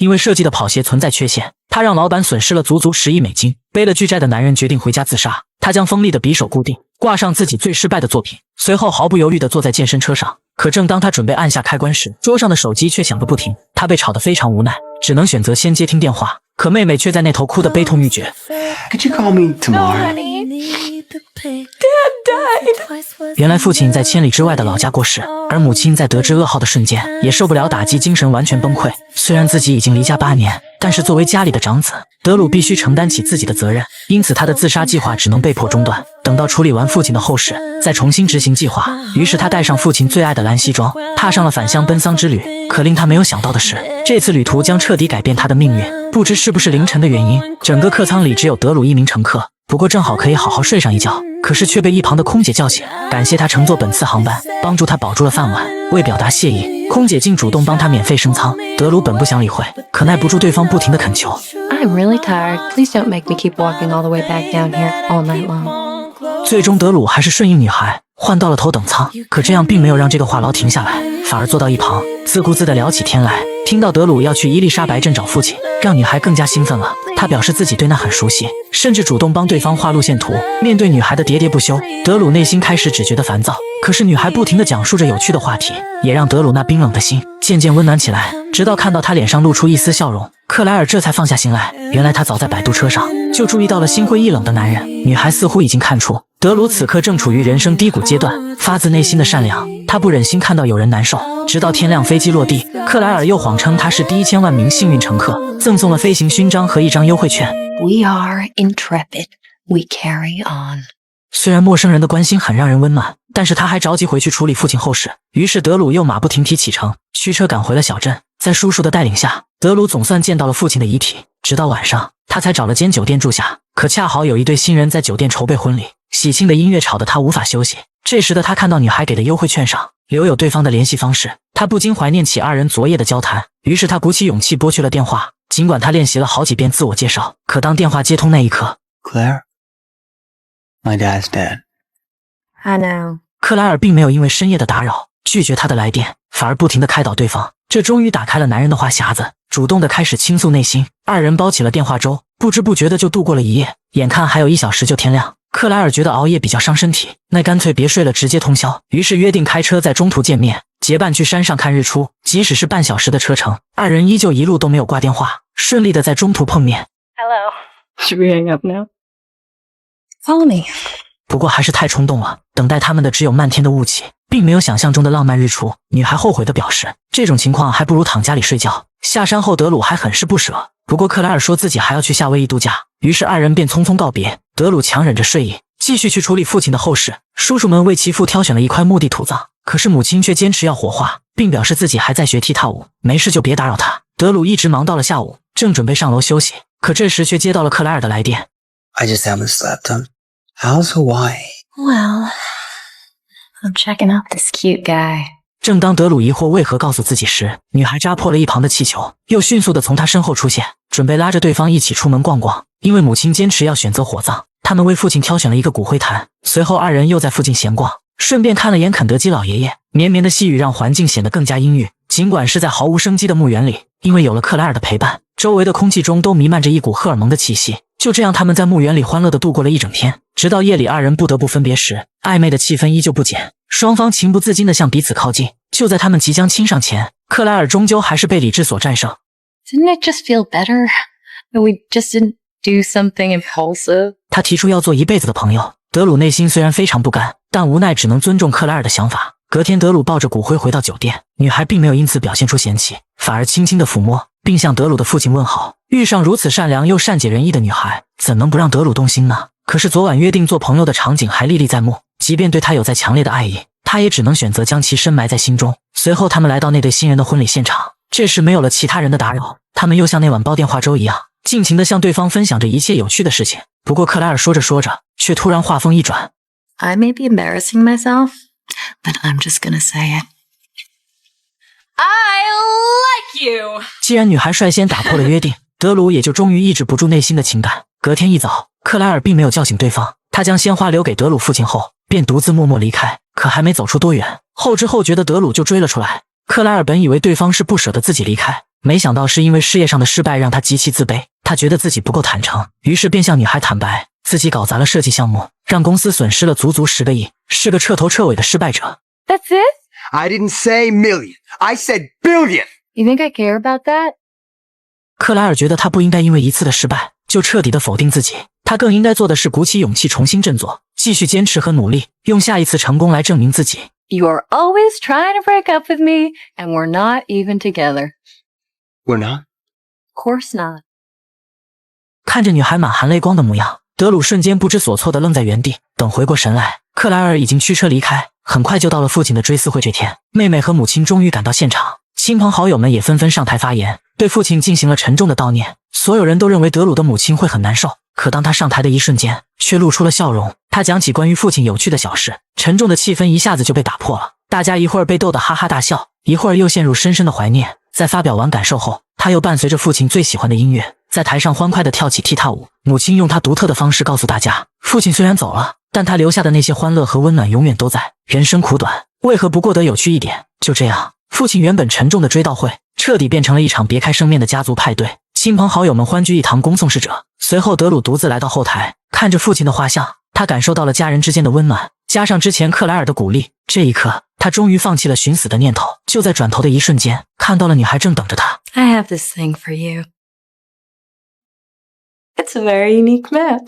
因为设计的跑鞋存在缺陷，他让老板损失了足足10亿美金。背了巨债的男人决定回家自杀。他将锋利的匕首固定，挂上自己最失败的作品，随后毫不犹豫地坐在健身车上。可正当他准备按下开关时，桌上的手机却响个不停。他被吵得非常无奈，只能选择先接听电话。可妹妹却在那头哭得悲痛欲绝。Could you call me tomorrow? 原来父亲在千里之外的老家过世，而母亲在得知噩耗的瞬间也受不了打击，精神完全崩溃。虽然自己已经离家8年，但是作为家里的长子，德鲁必须承担起自己的责任，因此他的自杀计划只能被迫中断。等到处理完父亲的后事，再重新执行计划。于是他带上父亲最爱的蓝西装，踏上了返乡奔丧之旅。可令他没有想到的是，这次旅途将彻底改变他的命运。不知是不是凌晨的原因，整个客舱里只有德鲁一名乘客，不过正好可以好好睡上一觉。可是却被一旁的空姐叫醒，感谢他乘坐本次航班，帮助他保住了饭碗。为表达谢意，空姐竟主动帮他免费升舱。德鲁本不想理会，可耐不住对方不停的恳求。I'm really tired. Please don't make me keep walking all the way back down here all night long. 最终德鲁还是顺应女孩，换到了头等舱。可这样并没有让这个话痨停下来，反而坐到一旁，自顾自地聊起天来。听到德鲁要去伊丽莎白镇找父亲，让女孩更加兴奋了。她表示自己对那很熟悉，甚至主动帮对方画路线图。面对女孩的喋喋不休，德鲁内心开始只觉得烦躁。可是女孩不停地讲述着有趣的话题，也让德鲁那冰冷的心渐渐温暖起来。直到看到她脸上露出一丝笑容，克莱尔这才放下心来。原来他早在摆渡车上就注意到了心灰意冷的男人。女孩似乎已经看出德鲁此刻正处于人生低谷阶段，发自内心的善良，她不忍心看到有人难受。直到天亮，飞机落地，克莱尔又谎称他是第1000万名幸运乘客，赠送了飞行勋章和一张优惠券。 We are intrepid. We carry on. 虽然陌生人的关心很让人温暖，但是他还着急回去处理父亲后事。于是德鲁又马不停蹄启程，驱车赶回了小镇。在叔叔的带领下，德鲁总算见到了父亲的遗体。直到晚上，他才找了间酒店住下。可恰好有一对新人在酒店筹备婚礼，喜庆的音乐吵得他无法休息。这时的他看到女孩给的优惠券上留有对方的联系方式，他不禁怀念起2人昨夜的交谈。于是他鼓起勇气拨去了电话。尽管他练习了好几遍自我介绍，可当电话接通那一刻， Claire? My dad's dead. I know. 克莱尔并没有因为深夜的打扰拒绝他的来电，反而不停地开导对方。这终于打开了男人的话匣子，主动地开始倾诉内心。2人煲起了电话粥，不知不觉的就度过了一夜。眼看还有1小时就天亮，克莱尔觉得熬夜比较伤身体，那干脆别睡了，直接通宵。于是约定开车在中途见面，结伴去山上看日出。即使是半小时的车程，2人依旧一路都没有挂电话，顺利的在中途碰面。 Hello. Should we hang up now? Follow me. 不过还是太冲动了，等待他们的只有漫天的雾气，并没有想象中的浪漫日出。女孩后悔地表示，这种情况还不如躺家里睡觉。下山后德鲁还很是不舍，不过克莱尔说自己还要去夏威夷度假，于是2人便匆匆告别。德鲁强忍着睡意，继续去处理父亲的后事。叔叔们为其父挑选了一块墓地土葬，可是母亲却坚持要火化，并表示自己还在学踢踏舞，没事就别打扰他。德鲁一直忙到了下午，正准备上楼休息，可这时却接到了克莱尔的来电。 I just haven't slept. How's Hawaii? Well, I'm checking out this cute guy. 正当德鲁疑惑为何告诉自己时，女孩扎破了一旁的气球，又迅速地从他身后出现，准备拉着对方一起出门逛逛。因为母亲坚持要选择火葬，他们为父亲挑选了一个骨灰坛。随后2人又在附近闲逛，顺便看了眼肯德基老爷爷。绵绵的细雨让环境显得更加阴郁，尽管是在毫无生机的墓园里，因为有了克莱尔的陪伴，周围的空气中都弥漫着一股荷尔蒙的气息。就这样，他们在墓园里欢乐地度过了一整天，直到夜里2人不得不分别时，暧昧的气氛依旧不减，双方情不自禁地向彼此靠近。就在他们即将亲上前，克莱尔终究还是被理智所战胜。 Didn't it just feel better that we just didn't do something impulsive? 他提出要做一辈子的朋友。德鲁内心虽然非常不甘，但无奈只能尊重克莱尔的想法。隔天，德鲁抱着骨灰回到酒店，女孩并没有因此表现出嫌弃，反而轻轻地抚摸，并向德鲁的父亲问好。遇上如此善良又善解人意的女孩，怎能不让德鲁动心呢？可是昨晚约定做朋友的场景还历历在目，即便对他有再强烈的爱意，他也只能选择将其深埋在心中。随后他们来到那对新人的婚礼现场，这时没有了其他人的打扰，他们又像那晚煲电话粥一样，尽情地向对方分享着一切有趣的事情。不过克莱尔说着说着，却突然话锋一转。 I may be embarrassing myself, but I'm just gonna say it. I like you. 既然女孩率先打破了约定，德鲁也就终于抑制不住内心的情感。隔天一早，克莱尔并没有叫醒对方，他将鲜花留给德鲁父亲后，便独自默默离开。可还没走出多远，后知后觉的德鲁就追了出来。克莱尔本以为对方是不舍得自己离开，没想到是因为事业上的失败让他极其自卑，他觉得自己不够坦诚，于是便向女孩坦白自己搞砸了设计项目，让公司损失了足足10个亿，是个彻头彻尾的失败者。 That's it? I didn't say million. I said billion. You think I care about that? 克莱尔觉得他不应该因为一次的失败就彻底的否定自己，他更应该做的是鼓起勇气重新振作，继续坚持和努力，用下一次成功来证明自己。 You're always trying to break up with me, and we're not even together. We're not? Of course not. 看着女孩满含泪光的模样，德鲁瞬间不知所措的愣在原地。等回过神来，克莱尔已经驱车离开，很快就到了父亲的追思会。这天，妹妹和母亲终于赶到现场，亲朋好友们也纷纷上台发言，对父亲进行了沉重的悼念。所有人都认为德鲁的母亲会很难受，可当他上台的一瞬间，却露出了笑容。他讲起关于父亲有趣的小事，沉重的气氛一下子就被打破了。大家一会儿被逗得哈哈大笑，一会儿又陷入深深的怀念。在发表完感受后，他又伴随着父亲最喜欢的音乐，在台上欢快地跳起踢踏舞。母亲用她独特的方式告诉大家，父亲虽然走了，但他留下的那些欢乐和温暖永远都在。人生苦短，为何不过得有趣一点？就这样，父亲原本沉重的追悼会彻底变成了一场别开生面的家族派对，亲朋好友们欢聚一堂，恭送逝者。随后德鲁独自来到后台，看着父亲的画像，他感受到了家人之间的温暖，加上之前克莱尔的鼓励，这一刻他终于放弃了寻死的念头。就在转头的一瞬间，看到了女孩正等着他。 I have this thing for you. It's a very unique map.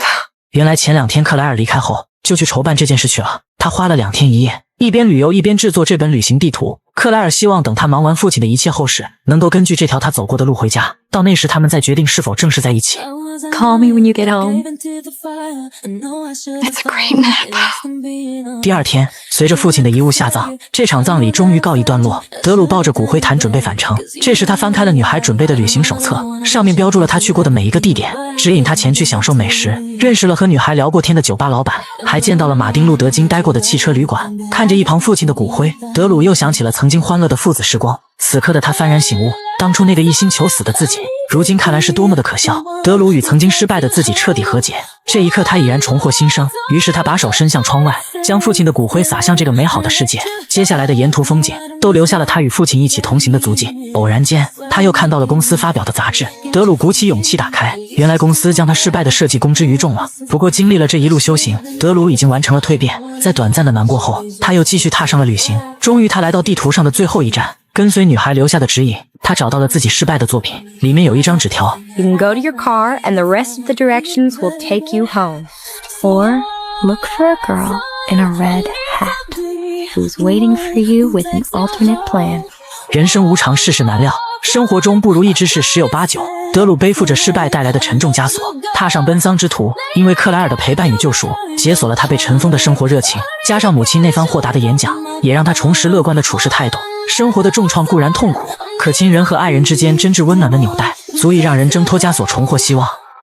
原来前2天克莱尔离开后就去筹办这件事去了，他花了2天1夜，一边旅游一边制作这本旅行地图。克莱尔希望等他忙完父亲的一切后事，能够根据这条他走过的路回家，到那时他们再决定是否正式在一起。 Call me when you get home. It's a great map. 第2天，随着父亲的遗物下葬，这场葬礼终于告一段落。德鲁抱着骨灰坛准备返程，这时他翻开了女孩准备的旅行手册，上面标注了他去过的每一个地点，指引他前去享受美食。认识了和女孩聊过天的酒吧老板，还见到了马丁·路德·金待过的汽车旅馆。看着一旁父亲的骨灰，德鲁又想起了曾经欢乐的父子时光。此刻的他幡然醒悟，当初那个一心求死的自己，如今看来是多么的可笑。德鲁与曾经失败的自己彻底和解，这一刻他已然重获新生。于是他把手伸向窗外，将父亲的骨灰洒向这个美好的世界。接下来的沿途风景都留下了他与父亲一起同行的足迹。偶然间，他又看到了公司发表的杂志，德鲁鼓起勇气打开，原来公司将他失败的设计公之于众了。不过经历了这一路修行，德鲁已经完成了蜕变。在短暂的难过后，他又继续踏上了旅行。终于他来到地图上的最后一站，跟随女孩留下的指引，他找到了自己失败的作品，里面有一张纸条。 You can go to your car, and the rest of the directions will take you home. Or look for a girl in a red hat who's waiting for you with an alternate plan. 人生无常，世事难料，生活中不如意之事十有八九。德鲁背负着失败带来的沉重枷锁，踏上奔丧之途。因为克莱尔的陪伴与救赎，解锁了他被尘封的生活热情，加上母亲那番豁达的演讲，也让他重拾乐观的处事态度。生活的重创固然痛苦，可亲人和爱人之间真挚温暖的纽带，足以让人挣脱枷锁，重获希望。